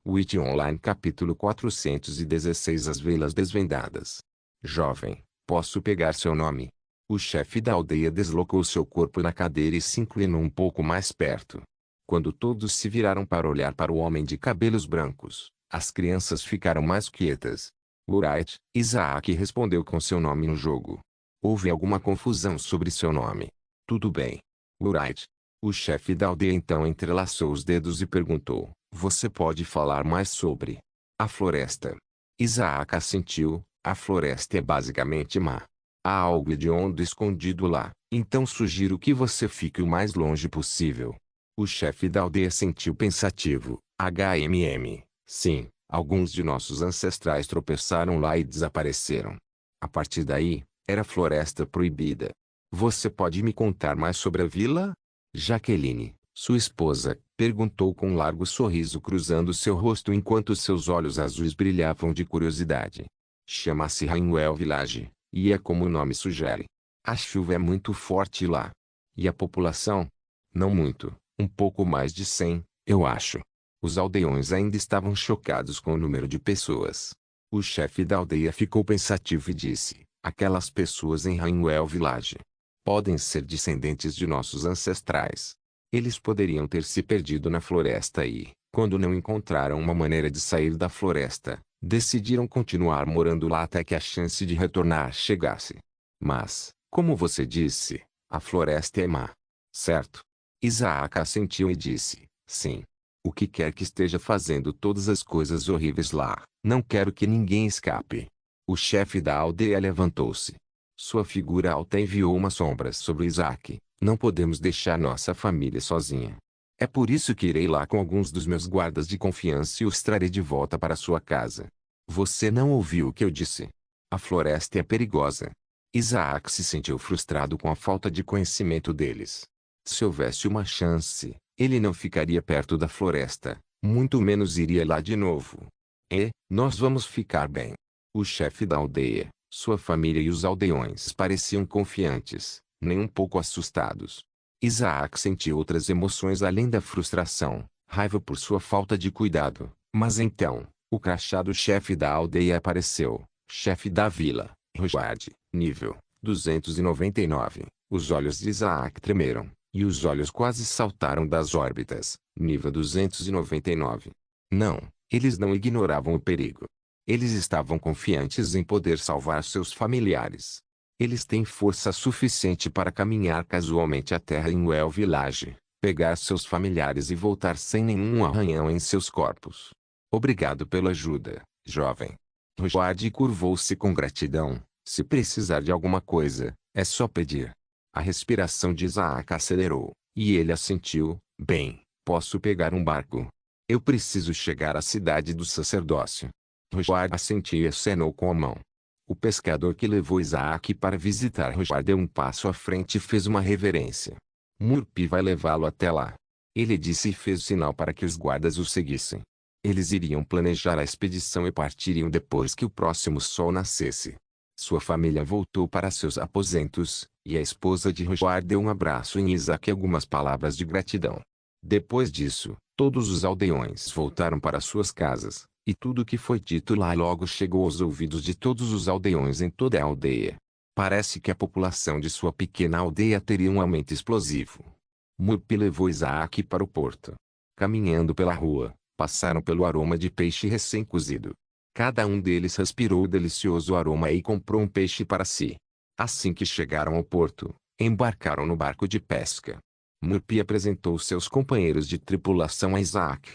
Witch Online capítulo 416 As velas desvendadas. Jovem, posso pegar seu nome? O chefe da aldeia deslocou seu corpo na cadeira e se inclinou um pouco mais perto. Quando todos se viraram para olhar para o homem de cabelos brancos, as crianças ficaram mais quietas. Wright, Isaac respondeu com seu nome no jogo. Houve alguma confusão sobre seu nome? Tudo bem. Wright. O chefe da aldeia então entrelaçou os dedos e perguntou, você pode falar mais sobre a floresta? Isaac assentiu, a floresta é basicamente má. Há algo hediondo escondido lá, então sugiro que você fique o mais longe possível. O chefe da aldeia sentiu pensativo, sim, alguns de nossos ancestrais tropeçaram lá e desapareceram. A partir daí, era floresta proibida. Você pode me contar mais sobre a vila? Jaqueline, sua esposa, perguntou com um largo sorriso cruzando seu rosto enquanto seus olhos azuis brilhavam de curiosidade. Chama-se Rainwell Village, e é como o nome sugere. A chuva é muito forte lá. E a população? Não muito, um pouco mais de 100, eu acho. Os aldeões ainda estavam chocados com o número de pessoas. O chefe da aldeia ficou pensativo e disse, aquelas pessoas em Rainwell Village podem ser descendentes de nossos ancestrais. Eles poderiam ter se perdido na floresta e, quando não encontraram uma maneira de sair da floresta, decidiram continuar morando lá até que a chance de retornar chegasse. Mas, como você disse, a floresta é má. Certo? Isaac assentiu e disse, sim. O que quer que esteja fazendo todas as coisas horríveis lá, não quero que ninguém escape. O chefe da aldeia levantou-se. Sua figura alta enviou uma sombra sobre Isaac. Não podemos deixar nossa família sozinha. É por isso que irei lá com alguns dos meus guardas de confiança e os trarei de volta para sua casa. Você não ouviu o que eu disse. A floresta é perigosa. Isaac se sentiu frustrado com a falta de conhecimento deles. Se houvesse uma chance, ele não ficaria perto da floresta, muito menos iria lá de novo. E, nós vamos ficar bem. O chefe da aldeia, sua família e os aldeões pareciam confiantes, nem um pouco assustados. Isaac sentiu outras emoções além da frustração, raiva por sua falta de cuidado, mas então, o crachado chefe da aldeia apareceu, chefe da vila, Rochard, nível 299. Os olhos de Isaac tremeram, e os olhos quase saltaram das órbitas, nível 299. Não, eles não ignoravam o perigo. Eles estavam confiantes em poder salvar seus familiares. Eles têm força suficiente para caminhar casualmente até Rainwell Village, pegar seus familiares e voltar sem nenhum arranhão em seus corpos. Obrigado pela ajuda, jovem. Rochard curvou-se com gratidão. Se precisar de alguma coisa, é só pedir. A respiração de Isaac acelerou, e ele assentiu, bem, posso pegar um barco. Eu preciso chegar à cidade do sacerdócio. Rochard assentiu e acenou com a mão. O pescador que levou Isaac para visitar Rochard deu um passo à frente e fez uma reverência. Murphy vai levá-lo até lá. Ele disse e fez sinal para que os guardas o seguissem. Eles iriam planejar a expedição e partiriam depois que o próximo sol nascesse. Sua família voltou para seus aposentos, e a esposa de Rochard deu um abraço em Isaac e algumas palavras de gratidão. Depois disso, todos os aldeões voltaram para suas casas. E tudo o que foi dito lá logo chegou aos ouvidos de todos os aldeões em toda a aldeia. Parece que a população de sua pequena aldeia teria um aumento explosivo. Murphy levou Isaac para o porto. Caminhando pela rua, passaram pelo aroma de peixe recém-cozido. Cada um deles respirou o delicioso aroma e comprou um peixe para si. Assim que chegaram ao porto, embarcaram no barco de pesca. Murphy apresentou seus companheiros de tripulação a Isaac.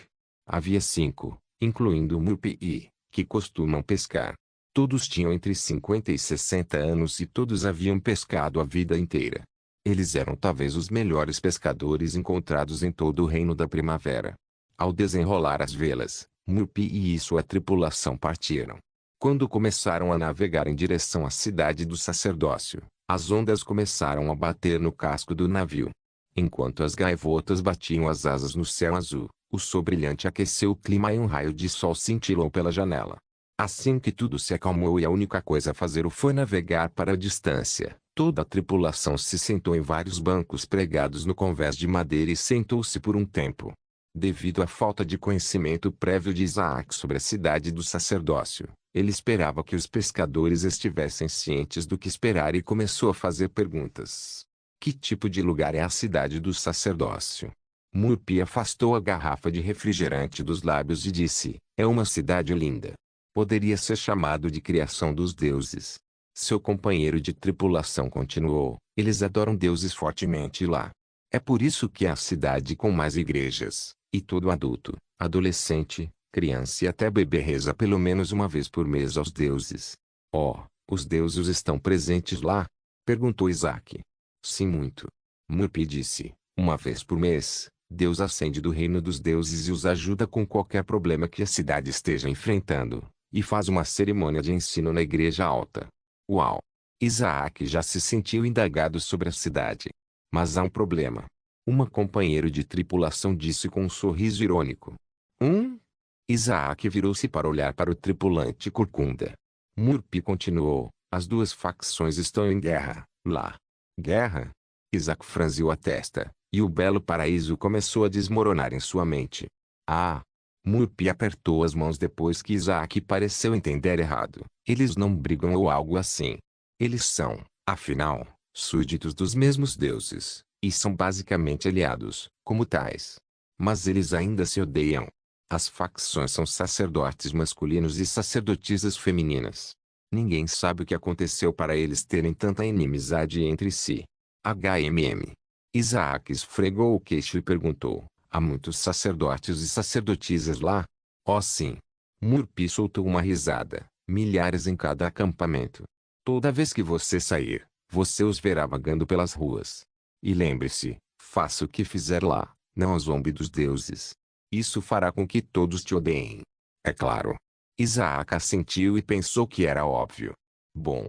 Havia 5. Incluindo Murphy, que costumam pescar. Todos tinham entre 50 e 60 anos e todos haviam pescado a vida inteira. Eles eram talvez os melhores pescadores encontrados em todo o Reino da Primavera. Ao desenrolar as velas, Murphy e sua tripulação partiram. Quando começaram a navegar em direção à cidade do sacerdócio, as ondas começaram a bater no casco do navio. Enquanto as gaivotas batiam as asas no céu azul, o sol brilhante aqueceu o clima e um raio de sol cintilou pela janela. Assim que tudo se acalmou e a única coisa a fazer foi navegar para a distância, toda a tripulação se sentou em vários bancos pregados no convés de madeira e sentou-se por um tempo. Devido à falta de conhecimento prévio de Isaac sobre a cidade do sacerdócio, ele esperava que os pescadores estivessem cientes do que esperar e começou a fazer perguntas. Que tipo de lugar é a cidade do sacerdócio? Murphy afastou a garrafa de refrigerante dos lábios e disse: é uma cidade linda. Poderia ser chamado de criação dos deuses. Seu companheiro de tripulação continuou: eles adoram deuses fortemente lá. É por isso que é a cidade com mais igrejas, e todo adulto, adolescente, criança e até bebê reza pelo menos uma vez por mês aos deuses. Oh, os deuses estão presentes lá? Perguntou Isaac. Sim, muito. Murphy disse: uma vez por mês, Deus ascende do reino dos deuses e os ajuda com qualquer problema que a cidade esteja enfrentando, e faz uma cerimônia de ensino na igreja alta. Uau! Isaac já se sentiu indagado sobre a cidade. Mas há um problema. Uma companheiro de tripulação disse com um sorriso irônico. Isaac virou-se para olhar para o tripulante corcunda. Murphy continuou: as duas facções estão em guerra, lá. Guerra? Isaac franziu a testa, e o belo paraíso começou a desmoronar em sua mente. Ah! Murphy apertou as mãos depois que Isaac pareceu entender errado. Eles não brigam ou algo assim. Eles são, afinal, súditos dos mesmos deuses, e são basicamente aliados, como tais. Mas eles ainda se odeiam. As facções são sacerdotes masculinos e sacerdotisas femininas. Ninguém sabe o que aconteceu para eles terem tanta inimizade entre si. Isaac esfregou o queixo e perguntou: há muitos sacerdotes e sacerdotisas lá? Oh, sim. Murphy soltou uma risada: milhares em cada acampamento. Toda vez que você sair, você os verá vagando pelas ruas. E lembre-se, faça o que fizer lá, não zombe dos deuses. Isso fará com que todos te odeiem. É claro. Isaac assentiu e pensou que era óbvio. Bom.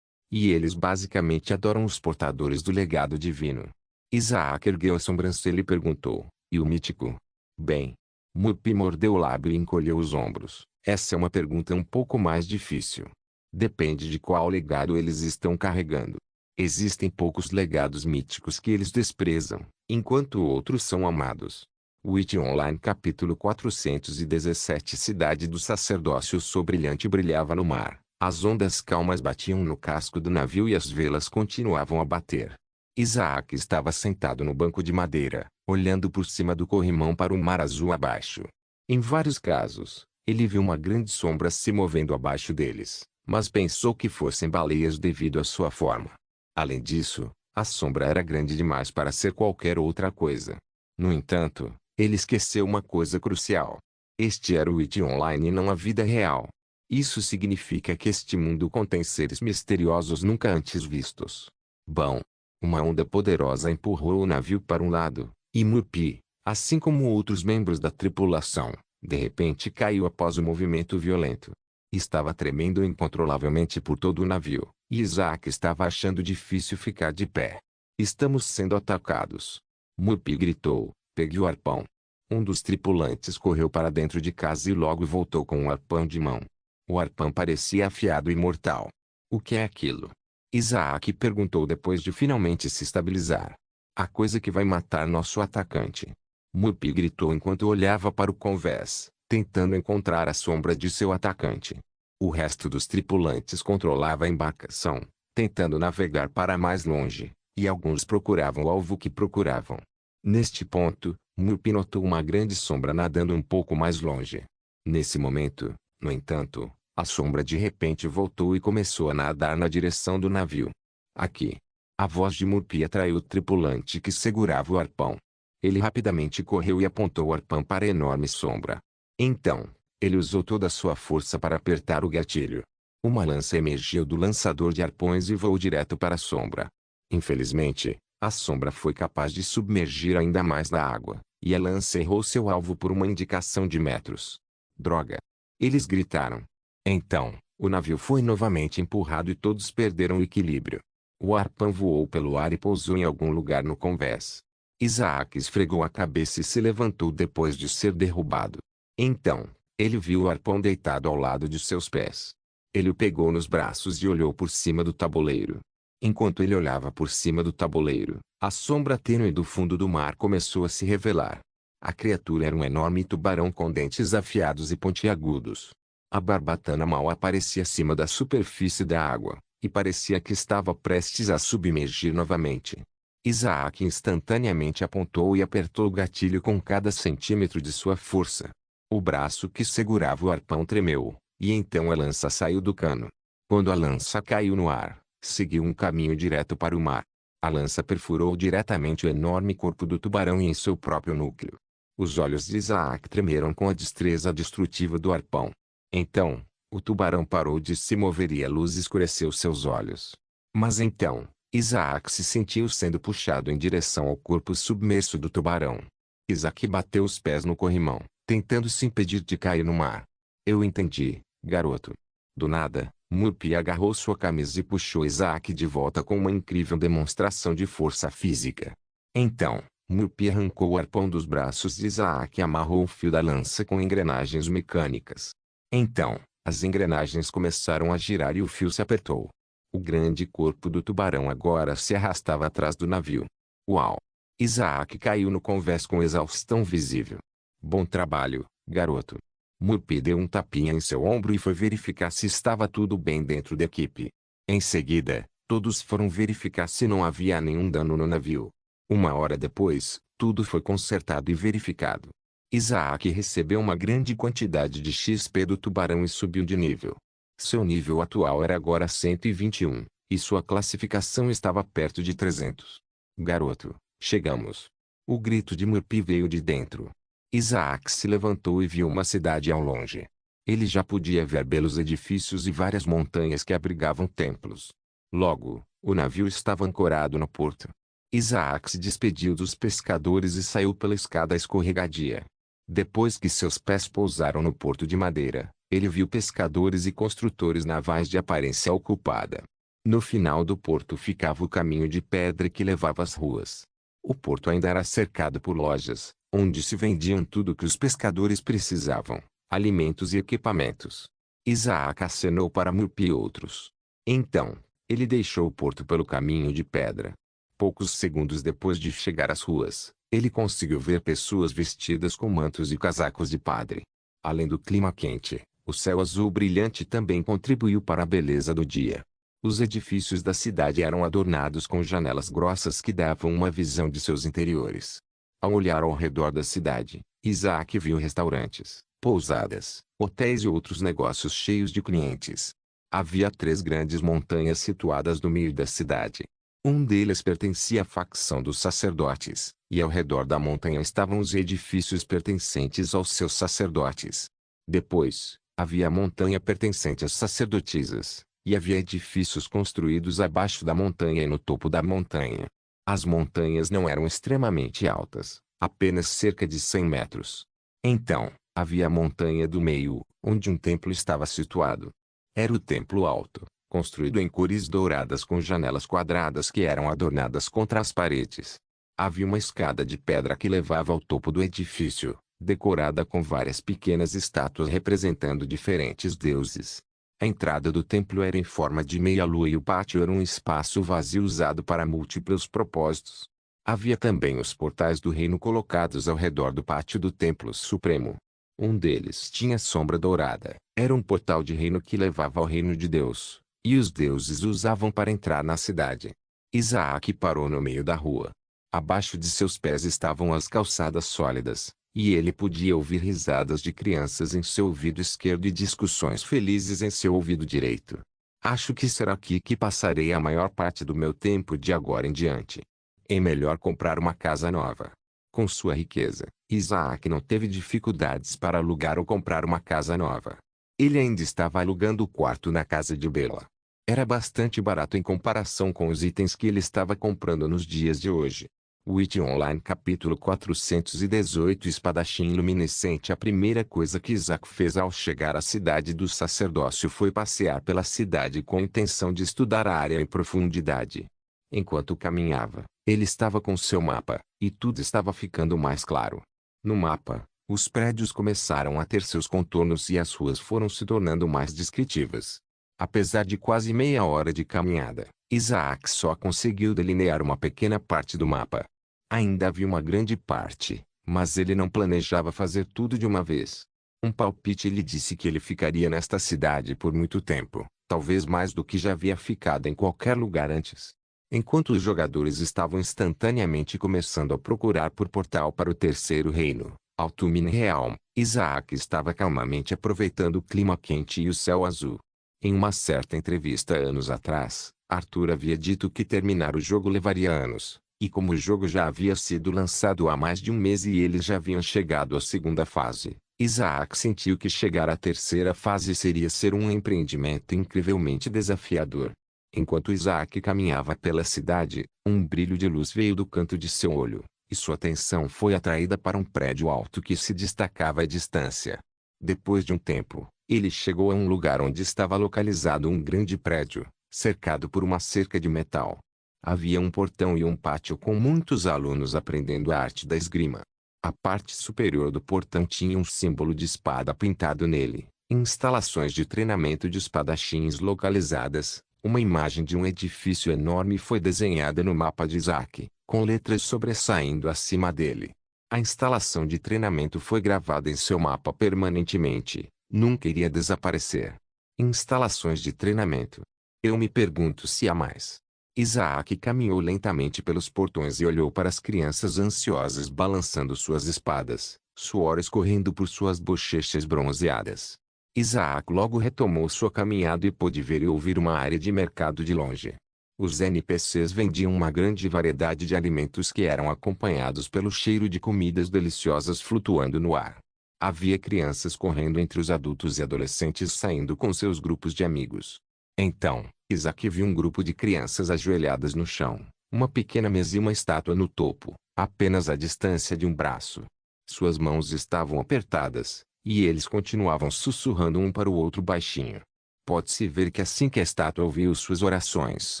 E eles basicamente adoram os portadores do legado divino. Isaac ergueu a sobrancelha e perguntou: e o mítico? Bem. Murphy mordeu o lábio e encolheu os ombros. Essa é uma pergunta um pouco mais difícil. Depende de qual legado eles estão carregando. Existem poucos legados míticos que eles desprezam, enquanto outros são amados. Witch Online capítulo 417 Cidade do sacerdócio. O sol brilhante brilhava no mar, as ondas calmas batiam no casco do navio e as velas continuavam a bater. Isaac estava sentado no banco de madeira, olhando por cima do corrimão para o mar azul abaixo. Em vários casos, ele viu uma grande sombra se movendo abaixo deles, mas pensou que fossem baleias devido à sua forma. Além disso, a sombra era grande demais para ser qualquer outra coisa. No entanto, ele esqueceu uma coisa crucial. Este era o Witch Online e não a vida real. Isso significa que este mundo contém seres misteriosos nunca antes vistos. Bom, uma onda poderosa empurrou o navio para um lado, e Murphy, assim como outros membros da tripulação, de repente caiu após o movimento violento. Estava tremendo incontrolavelmente por todo o navio, e Isaac estava achando difícil ficar de pé. Estamos sendo atacados. Murphy gritou: pegue o arpão. Um dos tripulantes correu para dentro de casa e logo voltou com um arpão de mão. O arpão parecia afiado e mortal. O que é aquilo? Isaac perguntou depois de finalmente se estabilizar. A coisa que vai matar nosso atacante. Murphy gritou enquanto olhava para o convés, tentando encontrar a sombra de seu atacante. O resto dos tripulantes controlava a embarcação, tentando navegar para mais longe, e alguns procuravam o alvo que procuravam. Neste ponto, Murphy notou uma grande sombra nadando um pouco mais longe. Nesse momento, no entanto, a sombra de repente voltou e começou a nadar na direção do navio. Aqui. A voz de Murphy atraiu o tripulante que segurava o arpão. Ele rapidamente correu e apontou o arpão para a enorme sombra. Então, ele usou toda a sua força para apertar o gatilho. Uma lança emergiu do lançador de arpões e voou direto para a sombra. Infelizmente, a sombra foi capaz de submergir ainda mais na água, e a lança errou seu alvo por uma indicação de metros. Droga! Eles gritaram. Então, o navio foi novamente empurrado e todos perderam o equilíbrio. O arpão voou pelo ar e pousou em algum lugar no convés. Isaac esfregou a cabeça e se levantou depois de ser derrubado. Então, ele viu o arpão deitado ao lado de seus pés. Ele o pegou nos braços e olhou por cima do tabuleiro. Enquanto ele olhava por cima do tabuleiro, a sombra tênue do fundo do mar começou a se revelar. A criatura era um enorme tubarão com dentes afiados e pontiagudos. A barbatana mal aparecia acima da superfície da água, e parecia que estava prestes a submergir novamente. Isaac instantaneamente apontou e apertou o gatilho com cada centímetro de sua força. O braço que segurava o arpão tremeu, e então a lança saiu do cano. Quando a lança caiu no ar, seguiu um caminho direto para o mar. A lança perfurou diretamente o enorme corpo do tubarão e em seu próprio núcleo. Os olhos de Isaac tremeram com a destreza destrutiva do arpão. Então, o tubarão parou de se mover e a luz escureceu seus olhos. Mas então, Isaac se sentiu sendo puxado em direção ao corpo submerso do tubarão. Isaac bateu os pés no corrimão, tentando se impedir de cair no mar. Eu entendi, garoto. Do nada, Murphy agarrou sua camisa e puxou Isaac de volta com uma incrível demonstração de força física. Então, Murphy arrancou o arpão dos braços de Isaac e amarrou o fio da lança com engrenagens mecânicas. Então, as engrenagens começaram a girar e o fio se apertou. O grande corpo do tubarão agora se arrastava atrás do navio. Uau! Isaac caiu no convés com exaustão visível. Bom trabalho, garoto. Murphy deu um tapinha em seu ombro e foi verificar se estava tudo bem dentro da equipe. Em seguida, todos foram verificar se não havia nenhum dano no navio. Uma hora depois, tudo foi consertado e verificado. Isaac recebeu uma grande quantidade de XP do tubarão e subiu de nível. Seu nível atual era agora 121, e sua classificação estava perto de 300. Garoto, chegamos. O grito de Murphy veio de dentro. Isaac se levantou e viu uma cidade ao longe. Ele já podia ver belos edifícios e várias montanhas que abrigavam templos. Logo, o navio estava ancorado no porto. Isaac se despediu dos pescadores e saiu pela escada escorregadia. Depois que seus pés pousaram no porto de madeira, ele viu pescadores e construtores navais de aparência ocupada. No final do porto ficava o caminho de pedra que levava às ruas. O porto ainda era cercado por lojas, onde se vendiam tudo que os pescadores precisavam, alimentos e equipamentos. Isaac acenou para Murphy e outros. Então, ele deixou o porto pelo caminho de pedra. Poucos segundos depois de chegar às ruas, ele conseguiu ver pessoas vestidas com mantos e casacos de padre. Além do clima quente, o céu azul brilhante também contribuiu para a beleza do dia. Os edifícios da cidade eram adornados com janelas grossas que davam uma visão de seus interiores. Ao olhar ao redor da cidade, Isaac viu restaurantes, pousadas, hotéis e outros negócios cheios de clientes. Havia 3 grandes montanhas situadas no meio da cidade. Um deles pertencia à facção dos sacerdotes, e ao redor da montanha estavam os edifícios pertencentes aos seus sacerdotes. Depois, havia a montanha pertencente às sacerdotisas, e havia edifícios construídos abaixo da montanha e no topo da montanha. As montanhas não eram extremamente altas, apenas cerca de 100 metros. Então, havia a montanha do meio, onde um templo estava situado. Era o templo alto, construído em cores douradas com janelas quadradas que eram adornadas contra as paredes. Havia uma escada de pedra que levava ao topo do edifício, decorada com várias pequenas estátuas representando diferentes deuses. A entrada do templo era em forma de meia-lua e o pátio era um espaço vazio usado para múltiplos propósitos. Havia também os portais do reino colocados ao redor do pátio do templo supremo. Um deles tinha sombra dourada. Era um portal de reino que levava ao reino de Deus, e os deuses usavam para entrar na cidade. Isaac parou no meio da rua. Abaixo de seus pés estavam as calçadas sólidas, e ele podia ouvir risadas de crianças em seu ouvido esquerdo e discussões felizes em seu ouvido direito. Acho que será aqui que passarei a maior parte do meu tempo de agora em diante. É melhor comprar uma casa nova. Com sua riqueza, Isaac não teve dificuldades para alugar ou comprar uma casa nova. Ele ainda estava alugando o quarto na casa de Bela. Era bastante barato em comparação com os itens que ele estava comprando nos dias de hoje. Witch Online capítulo 418 Espadachim luminescente. A primeira coisa que Isaac fez ao chegar à cidade do sacerdócio foi passear pela cidade com a intenção de estudar a área em profundidade. Enquanto caminhava, ele estava com seu mapa, e tudo estava ficando mais claro. No mapa, os prédios começaram a ter seus contornos e as ruas foram se tornando mais descritivas. Apesar de quase meia hora de caminhada, Isaac só conseguiu delinear uma pequena parte do mapa. Ainda havia uma grande parte, Mas ele não planejava fazer tudo de uma vez. Um palpite lhe disse que ele ficaria nesta cidade por muito tempo, talvez mais do que já havia ficado em qualquer lugar antes. Enquanto os jogadores estavam instantaneamente começando a procurar por portal para o terceiro reino, Altumin Realm, Isaac estava calmamente aproveitando o clima quente e o céu azul. Em uma certa entrevista anos atrás, Arthur havia dito que terminar o jogo levaria anos, e como o jogo já havia sido lançado há mais de um mês e eles já haviam chegado à segunda fase, Isaac sentiu que chegar à terceira fase seria ser um empreendimento incrivelmente desafiador. Enquanto Isaac caminhava pela cidade, um brilho de luz veio do canto de seu olho, e sua atenção foi atraída para um prédio alto que se destacava à distância. Depois de um tempo, ele chegou a um lugar onde estava localizado um grande prédio, cercado por uma cerca de metal. Havia um portão e um pátio com muitos alunos aprendendo a arte da esgrima. A parte superior do portão tinha um símbolo de espada pintado nele. Instalações de treinamento de espadachins localizadas. Uma imagem de um edifício enorme foi desenhada no mapa de Isaac, com letras sobressaindo acima dele. A instalação de treinamento foi gravada em seu mapa permanentemente, nunca iria desaparecer. Instalações de treinamento. Eu me pergunto se há mais. Isaac caminhou lentamente pelos portões e olhou para as crianças ansiosas balançando suas espadas, suor escorrendo por suas bochechas bronzeadas. Isaac logo retomou sua caminhada e pôde ver e ouvir uma área de mercado de longe. Os NPCs vendiam uma grande variedade de alimentos que eram acompanhados pelo cheiro de comidas deliciosas flutuando no ar. Havia crianças correndo entre os adultos e adolescentes saindo com seus grupos de amigos. Então, Isaac viu um grupo de crianças ajoelhadas no chão, uma pequena mesa e uma estátua no topo, apenas à distância de um braço. Suas mãos estavam apertadas, e eles continuavam sussurrando um para o outro baixinho. Pode-se ver que assim que a estátua ouviu suas orações,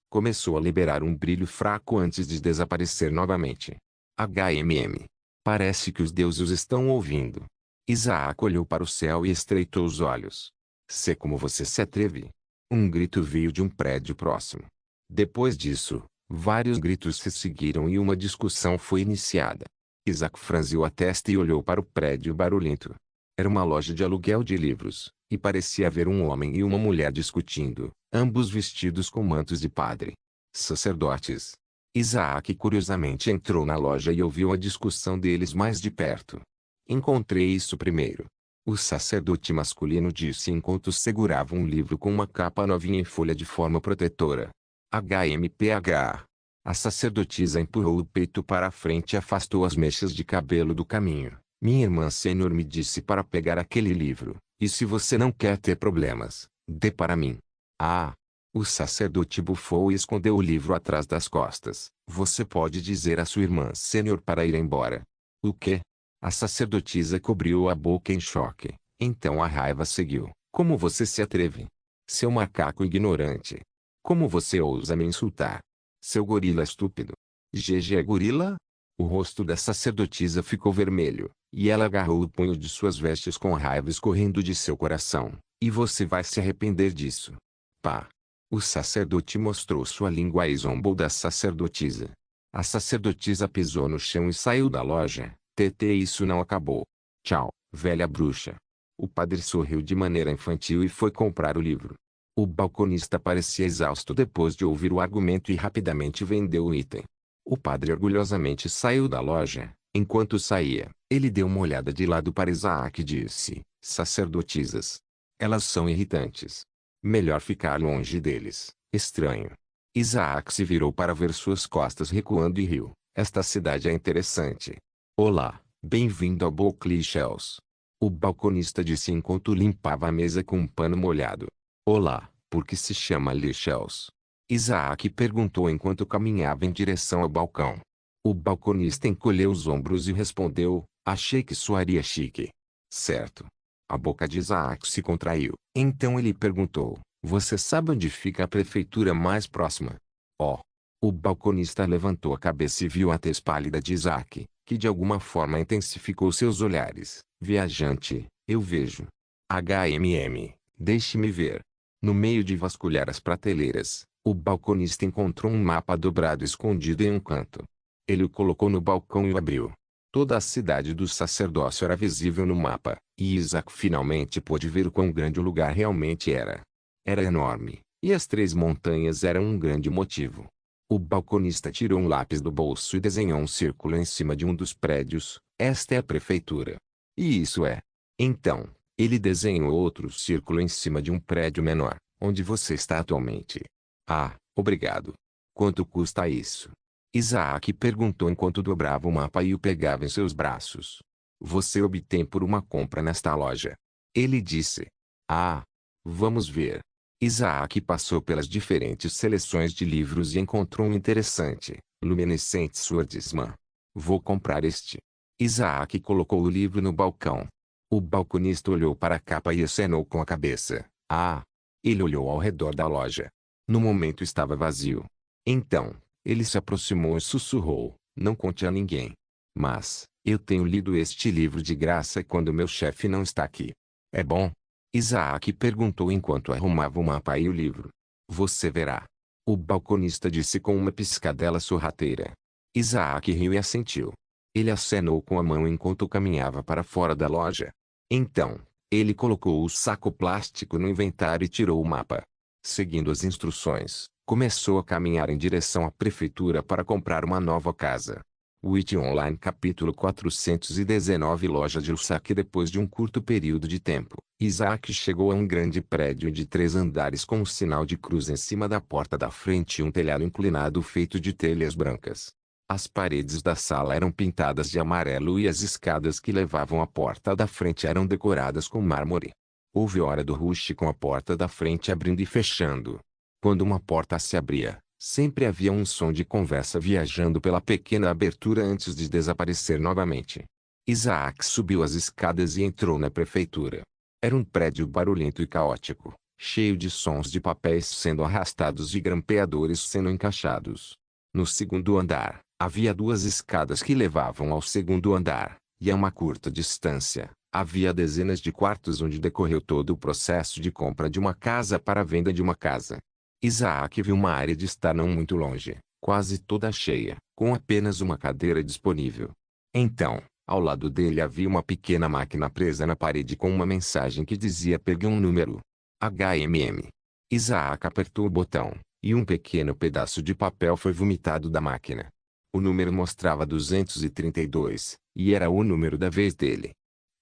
começou a liberar um brilho fraco antes de desaparecer novamente. HMM. Parece que os deuses estão ouvindo. Isaac olhou para o céu e estreitou os olhos. Sei como você se atreve. Um grito veio de um prédio próximo. Depois disso, vários gritos se seguiram e uma discussão foi iniciada. Isaac franziu a testa e olhou para o prédio barulhento. Era uma loja de aluguel de livros, e parecia haver um homem e uma mulher discutindo, ambos vestidos com mantos de padre. Sacerdotes. Isaac curiosamente entrou na loja e ouviu a discussão deles mais de perto. Encontrei isso primeiro. O sacerdote masculino disse enquanto segurava um livro com uma capa novinha em folha de forma protetora. HMPH. A sacerdotisa empurrou o peito para a frente e afastou as mechas de cabelo do caminho. Minha irmã sênior me disse para pegar aquele livro, e se você não quer ter problemas, dê para mim. Ah! O sacerdote bufou e escondeu o livro atrás das costas. Você pode dizer à sua irmã sênior para ir embora. O quê? A sacerdotisa cobriu a boca em choque. Então a raiva seguiu. Como você se atreve? Seu macaco ignorante. Como você ousa me insultar? Seu gorila estúpido. GG é gorila? O rosto da sacerdotisa ficou vermelho, e ela agarrou o punho de suas vestes com raiva escorrendo de seu coração. E você vai se arrepender disso. Pá! O sacerdote mostrou sua língua e zombou da sacerdotisa. A sacerdotisa pisou no chão e saiu da loja. TT, isso não acabou. Tchau, velha bruxa. O padre sorriu de maneira infantil e foi comprar o livro. O balconista parecia exausto depois de ouvir o argumento e rapidamente vendeu o item. O padre orgulhosamente saiu da loja. Enquanto saía, ele deu uma olhada de lado para Isaac e disse: sacerdotisas. Elas são irritantes. Melhor ficar longe deles, estranho. Isaac se virou para ver suas costas recuando e riu. Esta cidade é interessante. Olá, bem-vindo ao Berkeley Shells. O balconista disse enquanto limpava a mesa com um pano molhado. Olá, por que se chama Lee Shells? Isaac perguntou enquanto caminhava em direção ao balcão. O balconista encolheu os ombros e respondeu, achei que soaria chique. Certo. A boca de Isaac se contraiu. Então ele perguntou, você sabe onde fica a prefeitura mais próxima? Oh. O balconista levantou a cabeça e viu a tez pálida de Isaac, que de alguma forma intensificou seus olhares. Viajante, eu vejo. HMM, deixe-me ver. No meio de vasculhar as prateleiras, o balconista encontrou um mapa dobrado escondido em um canto. Ele o colocou no balcão e o abriu. Toda a cidade do sacerdócio era visível no mapa, e Isaac finalmente pôde ver o quão grande o lugar realmente era. Era enorme, e as 3 montanhas eram um grande motivo. O balconista tirou um lápis do bolso e desenhou um círculo em cima de um dos prédios. Esta é a prefeitura. E isso é. Então, ele desenhou outro círculo em cima de um prédio menor, onde você está atualmente. Ah, obrigado. Quanto custa isso? Isaac perguntou enquanto dobrava o mapa e o pegava em seus braços. Você obtém por uma compra nesta loja. Ele disse. Ah, vamos ver. Isaac passou pelas diferentes seleções de livros e encontrou um interessante, Luminescent Swordsman. Vou comprar este. Isaac colocou o livro no balcão. O balconista olhou para a capa e acenou com a cabeça. Ah! Ele olhou ao redor da loja. No momento estava vazio. Então, ele se aproximou e sussurrou, não conte a ninguém. Mas, eu tenho lido este livro de graça quando meu chefe não está aqui. É bom? Isaac perguntou enquanto arrumava o mapa e o livro. Você verá. O balconista disse com uma piscadela sorrateira. Isaac riu e assentiu. Ele acenou com a mão enquanto caminhava para fora da loja. Então, ele colocou o saco plástico no inventário e tirou o mapa. Seguindo as instruções, começou a caminhar em direção à prefeitura para comprar uma nova casa. Witch Online capítulo 419 Loja de Isaac. Depois de um curto período de tempo, Isaac chegou a um grande prédio de 3 andares com um sinal de cruz em cima da porta da frente e um telhado inclinado feito de telhas brancas. As paredes da sala eram pintadas de amarelo e as escadas que levavam à porta da frente eram decoradas com mármore. Houve hora do rush com a porta da frente abrindo e fechando. Quando uma porta se abria, sempre havia um som de conversa viajando pela pequena abertura antes de desaparecer novamente. Isaac subiu as escadas e entrou na prefeitura. Era um prédio barulhento e caótico, cheio de sons de papéis sendo arrastados e grampeadores sendo encaixados. No segundo andar, havia 2 escadas que levavam ao segundo andar, e a uma curta distância, havia dezenas de quartos onde decorreu todo o processo de compra de uma casa para a venda de uma casa. Isaac viu uma área de estar não muito longe, quase toda cheia, com apenas uma cadeira disponível. Então, ao lado dele havia uma pequena máquina presa na parede com uma mensagem que dizia pegue um número. HMM. Isaac apertou o botão, e um pequeno pedaço de papel foi vomitado da máquina. O número mostrava 232, e era o número da vez dele.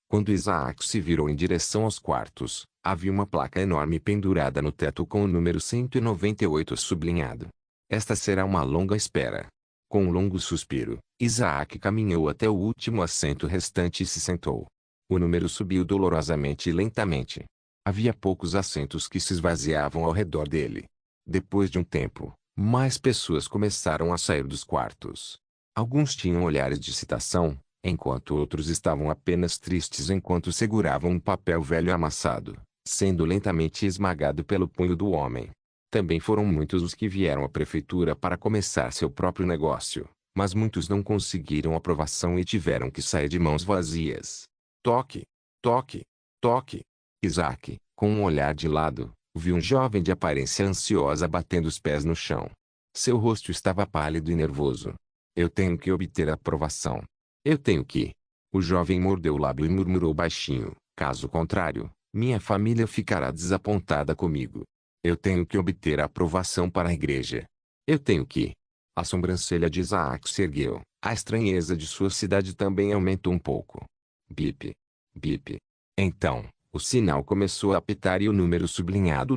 Quando Isaac se virou em direção aos quartos, havia uma placa enorme pendurada no teto com o número 198 sublinhado. Esta será uma longa espera. Com um longo suspiro, Isaac caminhou até o último assento restante e se sentou. O número subiu dolorosamente e lentamente. Havia poucos assentos que se esvaziavam ao redor dele. Depois de um tempo, mais pessoas começaram a sair dos quartos. Alguns tinham olhares de excitação, enquanto outros estavam apenas tristes enquanto seguravam um papel velho amassado, sendo lentamente esmagado pelo punho do homem. Também foram muitos os que vieram à prefeitura para começar seu próprio negócio, mas muitos não conseguiram aprovação e tiveram que sair de mãos vazias. Toque! Toque! Toque! Isaac, com um olhar de lado, viu um jovem de aparência ansiosa batendo os pés no chão. Seu rosto estava pálido e nervoso. Eu tenho que obter a aprovação. Eu tenho que. O jovem mordeu o lábio e murmurou baixinho, caso contrário, minha família ficará desapontada comigo. Eu tenho que obter a aprovação para a igreja. Eu tenho que. A sobrancelha de Isaac se ergueu. A estranheza de sua cidade também aumentou um pouco. Bip. Bip. Então, o sinal começou a apitar e o número sublinhado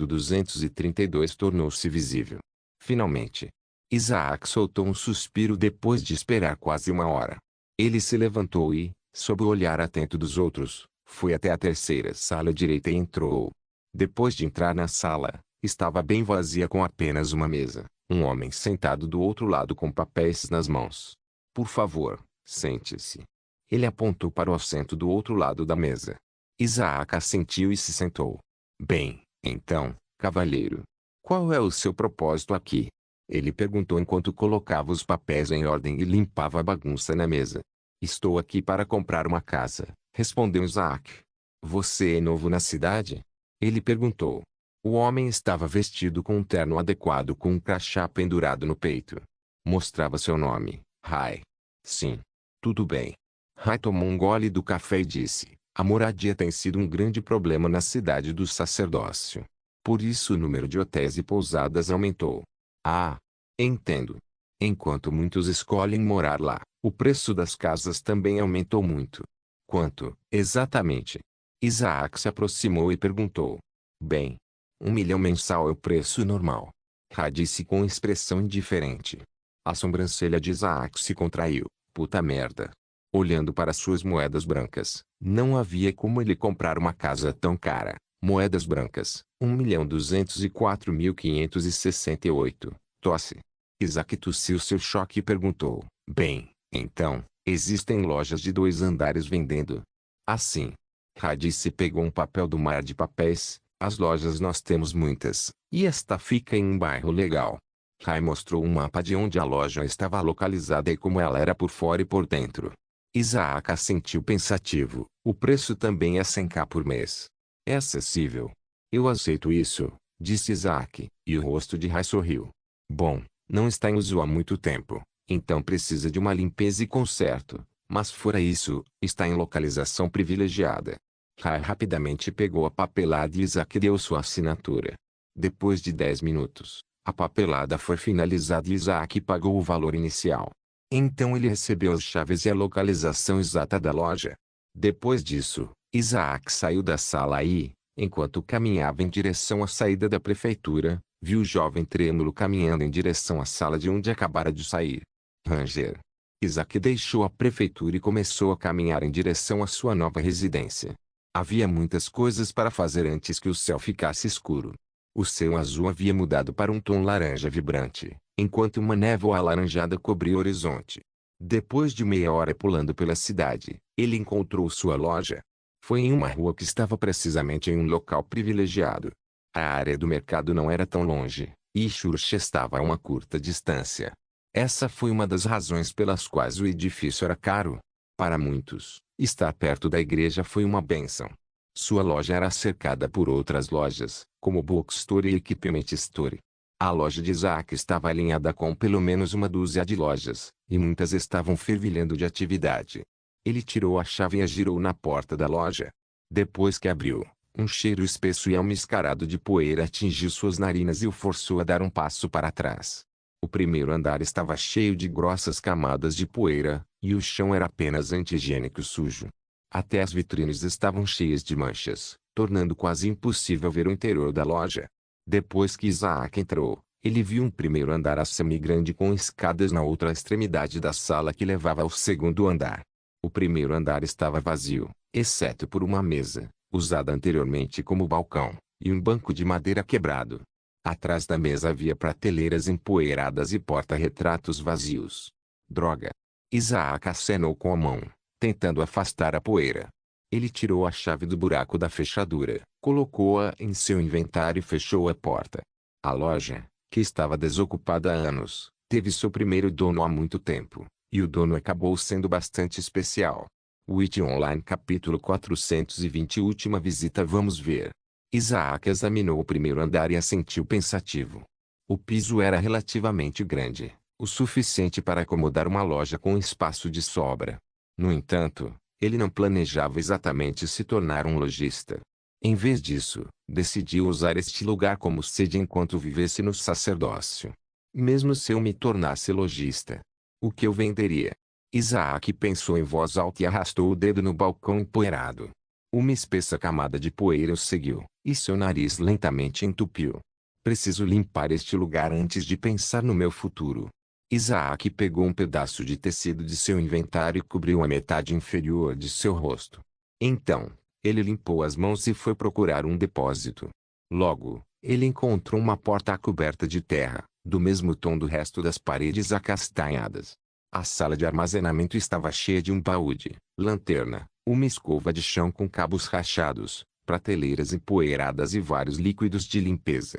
232 tornou-se visível. Finalmente, Isaac soltou um suspiro depois de esperar quase uma hora. Ele se levantou e, sob o olhar atento dos outros, foi até a terceira sala direita e entrou. Depois de entrar na sala, estava bem vazia com apenas uma mesa, um homem sentado do outro lado com papéis nas mãos. Por favor, sente-se. Ele apontou para o assento do outro lado da mesa. Isaac assentiu e se sentou. Bem, então, cavalheiro. Qual é o seu propósito aqui? Ele perguntou enquanto colocava os papéis em ordem e limpava a bagunça na mesa. Estou aqui para comprar uma casa, respondeu Isaac. Você é novo na cidade? Ele perguntou. O homem estava vestido com um terno adequado com um crachá pendurado no peito. Mostrava seu nome, Rai. Sim. Tudo bem. Rai tomou um gole do café e disse: a moradia tem sido um grande problema na cidade do sacerdócio. Por isso o número de hotéis e pousadas aumentou. Ah, entendo. Enquanto muitos escolhem morar lá, o preço das casas também aumentou muito. Quanto, exatamente? Isaac se aproximou e perguntou. Bem, 1 milhão mensal é o preço normal. Ra disse com expressão indiferente. A sobrancelha de Isaac se contraiu. Puta merda. Olhando para suas moedas brancas, não havia como ele comprar uma casa tão cara. Moedas brancas, 1.204.568. Tosse. Isaac tossiu seu choque e perguntou. Bem, então, existem lojas de 2 andares vendendo. Assim. Ra disse e pegou um papel do mar de papéis. As lojas nós temos muitas, e esta fica em um bairro legal. Rai mostrou um mapa de onde a loja estava localizada e como ela era por fora e por dentro. Isaac assentiu pensativo. O preço também é 100k por mês. É acessível. Eu aceito isso, disse Isaac, e o rosto de Rai sorriu. Bom, não está em uso há muito tempo, então precisa de uma limpeza e conserto, mas fora isso, está em localização privilegiada. Rai rapidamente pegou a papelada e Isaac deu sua assinatura. Depois de 10 minutos, a papelada foi finalizada e Isaac pagou o valor inicial. Então ele recebeu as chaves e a localização exata da loja. Depois disso, Isaac saiu da sala e, enquanto caminhava em direção à saída da prefeitura, viu o jovem trêmulo caminhando em direção à sala de onde acabara de sair. Ranger. Isaac deixou a prefeitura e começou a caminhar em direção à sua nova residência. Havia muitas coisas para fazer antes que o céu ficasse escuro. O céu azul havia mudado para um tom laranja vibrante, enquanto uma névoa alaranjada cobria o horizonte. Depois de meia hora pulando pela cidade, ele encontrou sua loja. Foi em uma rua que estava precisamente em um local privilegiado. A área do mercado não era tão longe, e Church estava a uma curta distância. Essa foi uma das razões pelas quais o edifício era caro. Para muitos, estar perto da igreja foi uma bênção. Sua loja era cercada por outras lojas, como Bookstore e Equipment Store. A loja de Isaac estava alinhada com pelo menos uma dúzia de lojas, e muitas estavam fervilhando de atividade. Ele tirou a chave e a girou na porta da loja. Depois que abriu, um cheiro espesso e almiscarado de poeira atingiu suas narinas e o forçou a dar um passo para trás. O primeiro andar estava cheio de grossas camadas de poeira, e o chão era apenas anti-higiênico e sujo. Até as vitrines estavam cheias de manchas, tornando quase impossível ver o interior da loja. Depois que Isaac entrou, ele viu um primeiro andar semi-grande com escadas na outra extremidade da sala que levava ao segundo andar. O primeiro andar estava vazio, exceto por uma mesa, usada anteriormente como balcão, e um banco de madeira quebrado. Atrás da mesa havia prateleiras empoeiradas e porta-retratos vazios. Droga! Isaac acenou com a mão, tentando afastar a poeira. Ele tirou a chave do buraco da fechadura, colocou-a em seu inventário e fechou a porta. A loja, que estava desocupada há anos, teve seu primeiro dono há muito tempo, e o dono acabou sendo bastante especial. Witch Online capítulo 420 Última visita. Vamos ver. Isaac examinou o primeiro andar e assentiu pensativo. O piso era relativamente grande, o suficiente para acomodar uma loja com espaço de sobra. No entanto, ele não planejava exatamente se tornar um lojista. Em vez disso, decidiu usar este lugar como sede enquanto vivesse no sacerdócio. Mesmo se eu me tornasse lojista, o que eu venderia? Isaac pensou em voz alta e arrastou o dedo no balcão empoeirado. Uma espessa camada de poeira o seguiu, e seu nariz lentamente entupiu. Preciso limpar este lugar antes de pensar no meu futuro. Isaac pegou um pedaço de tecido de seu inventário e cobriu a metade inferior de seu rosto. Então, ele limpou as mãos e foi procurar um depósito. Logo, ele encontrou uma porta coberta de terra, do mesmo tom do resto das paredes acastanhadas. A sala de armazenamento estava cheia de um baú de lanterna, uma escova de chão com cabos rachados, prateleiras empoeiradas e vários líquidos de limpeza.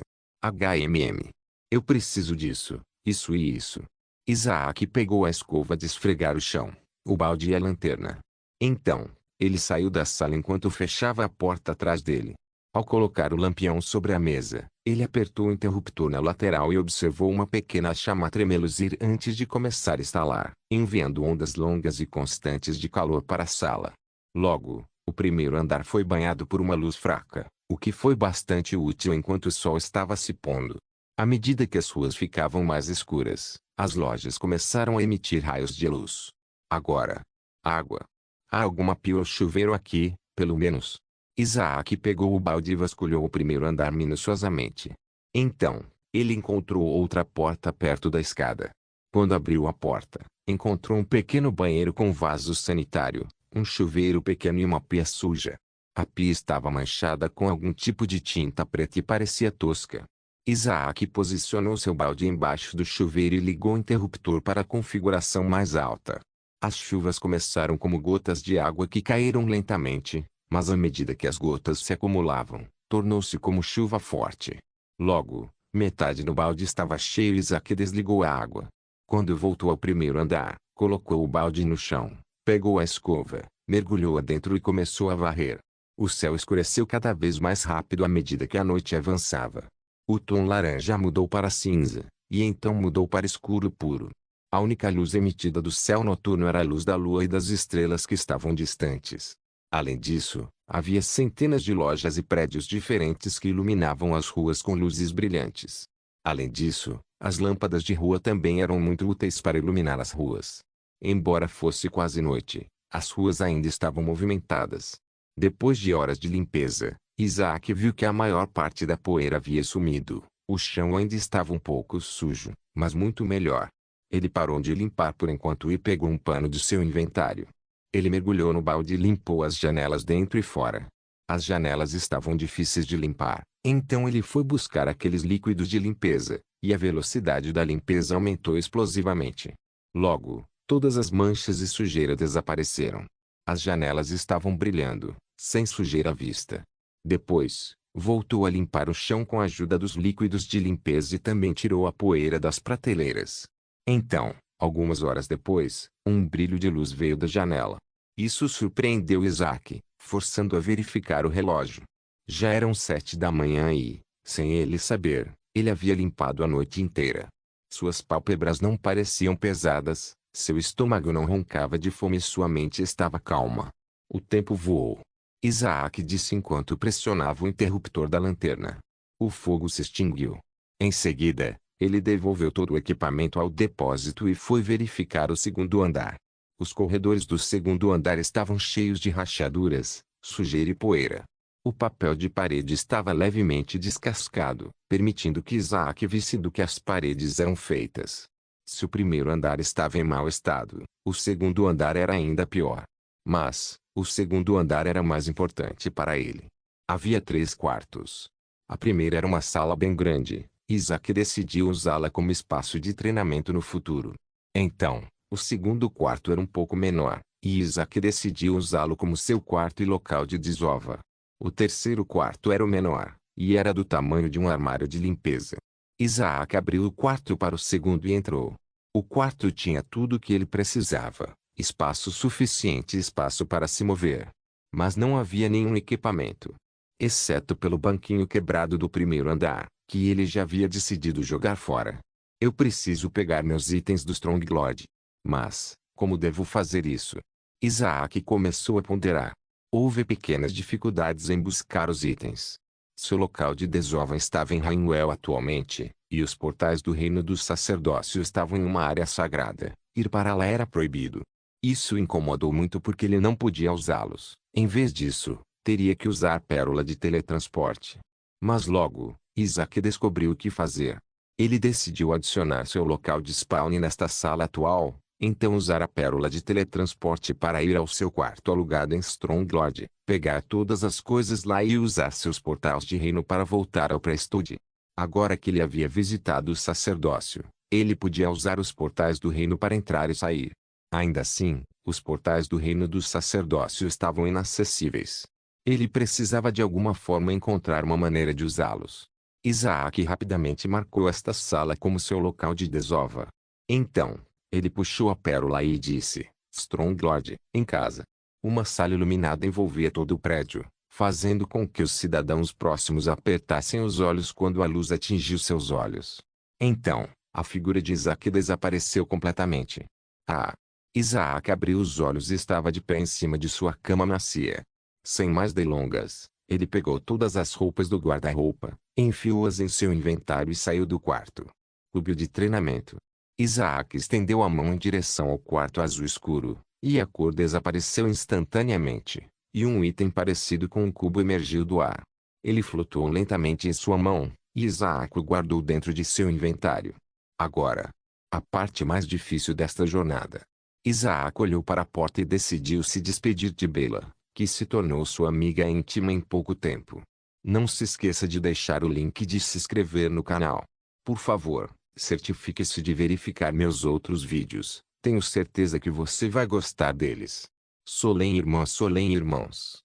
Eu preciso disso, isso e isso. Isaac pegou a escova de esfregar o chão, o balde e a lanterna. Então, ele saiu da sala enquanto fechava a porta atrás dele. Ao colocar o lampião sobre a mesa, ele apertou o interruptor na lateral e observou uma pequena chama tremeluzir antes de começar a estalar, enviando ondas longas e constantes de calor para a sala. Logo, o primeiro andar foi banhado por uma luz fraca, o que foi bastante útil enquanto o sol estava se pondo. À medida que as ruas ficavam mais escuras, as lojas começaram a emitir raios de luz. Agora. Água. Há alguma pia ou chuveiro aqui, pelo menos. Isaac pegou o balde e vasculhou o primeiro andar minuciosamente. Então, ele encontrou outra porta perto da escada. Quando abriu a porta, encontrou um pequeno banheiro com vaso sanitário, um chuveiro pequeno e uma pia suja. A pia estava manchada com algum tipo de tinta preta e parecia tosca. Isaac posicionou seu balde embaixo do chuveiro e ligou o interruptor para a configuração mais alta. As chuvas começaram como gotas de água que caíram lentamente, mas à medida que as gotas se acumulavam, tornou-se como chuva forte. Logo, metade do balde estava cheio e Isaac desligou a água. Quando voltou ao primeiro andar, colocou o balde no chão, pegou a escova, mergulhou dentro e começou a varrer. O céu escureceu cada vez mais rápido à medida que a noite avançava. O tom laranja mudou para cinza, e então mudou para escuro puro. A única luz emitida do céu noturno era a luz da lua e das estrelas que estavam distantes. Além disso, havia centenas de lojas e prédios diferentes que iluminavam as ruas com luzes brilhantes. Além disso, as lâmpadas de rua também eram muito úteis para iluminar as ruas. Embora fosse quase noite, as ruas ainda estavam movimentadas. Depois de horas de limpeza, Isaac viu que a maior parte da poeira havia sumido. O chão ainda estava um pouco sujo, mas muito melhor. Ele parou de limpar por enquanto e pegou um pano de seu inventário. Ele mergulhou no balde e limpou as janelas dentro e fora. As janelas estavam difíceis de limpar, então ele foi buscar aqueles líquidos de limpeza, e a velocidade da limpeza aumentou explosivamente. Logo, todas as manchas e sujeira desapareceram. As janelas estavam brilhando, sem sujeira à vista. Depois, voltou a limpar o chão com a ajuda dos líquidos de limpeza e também tirou a poeira das prateleiras. Então, algumas horas depois, um brilho de luz veio da janela. Isso surpreendeu Isaac, forçando a verificar o relógio. Já eram 7 da manhã e, sem ele saber, ele havia limpado a noite inteira. Suas pálpebras não pareciam pesadas, seu estômago não roncava de fome e sua mente estava calma. O tempo voou. Isaac disse enquanto pressionava o interruptor da lanterna. O fogo se extinguiu. Em seguida, ele devolveu todo o equipamento ao depósito e foi verificar o segundo andar. Os corredores do segundo andar estavam cheios de rachaduras, sujeira e poeira. O papel de parede estava levemente descascado, permitindo que Isaac visse do que as paredes eram feitas. Se o primeiro andar estava em mau estado, o segundo andar era ainda pior. Mas, o segundo andar era mais importante para ele. Havia 3 quartos. A primeira era uma sala bem grande. Isaac decidiu usá-la como espaço de treinamento no futuro. Então, o segundo quarto era um pouco menor, e Isaac decidiu usá-lo como seu quarto e local de desova. O terceiro quarto era o menor, e era do tamanho de um armário de limpeza. Isaac abriu o quarto para o segundo e entrou. O quarto tinha tudo o que ele precisava, espaço suficiente e espaço para se mover. Mas não havia nenhum equipamento. Exceto pelo banquinho quebrado do primeiro andar, que ele já havia decidido jogar fora. Eu preciso pegar meus itens do Stronglord. Mas, como devo fazer isso? Isaac começou a ponderar. Houve pequenas dificuldades em buscar os itens. Seu local de desova estava em Rainwell atualmente, e os portais do reino do sacerdócio estavam em uma área sagrada. Ir para lá era proibido. Isso o incomodou muito porque ele não podia usá-los. Em vez disso, teria que usar a pérola de teletransporte. Mas logo, Isaac descobriu o que fazer. Ele decidiu adicionar seu local de spawn nesta sala atual, então usar a pérola de teletransporte para ir ao seu quarto alugado em Stronglord, pegar todas as coisas lá e usar seus portais de reino para voltar ao Priesthood. Agora que ele havia visitado o sacerdócio, ele podia usar os portais do reino para entrar e sair. Ainda assim, os portais do reino do sacerdócio estavam inacessíveis. Ele precisava de alguma forma encontrar uma maneira de usá-los. Isaac rapidamente marcou esta sala como seu local de desova. Então, ele puxou a pérola e disse, Stronglord, em casa. Uma sala iluminada envolvia todo o prédio, fazendo com que os cidadãos próximos apertassem os olhos quando a luz atingiu seus olhos. Então, a figura de Isaac desapareceu completamente. Ah! Isaac abriu os olhos e estava de pé em cima de sua cama macia. Sem mais delongas, ele pegou todas as roupas do guarda-roupa, enfiou-as em seu inventário e saiu do quarto. Clube de treinamento. Isaac estendeu a mão em direção ao quarto azul escuro, e a cor desapareceu instantaneamente, e um item parecido com um cubo emergiu do ar. Ele flutuou lentamente em sua mão, e Isaac o guardou dentro de seu inventário. Agora, a parte mais difícil desta jornada. Isaac olhou para a porta e decidiu se despedir de Bela, que se tornou sua amiga íntima em pouco tempo. Não se esqueça de deixar o link de se inscrever no canal. Por favor, certifique-se de verificar meus outros vídeos, tenho certeza que você vai gostar deles. Solem irmãos.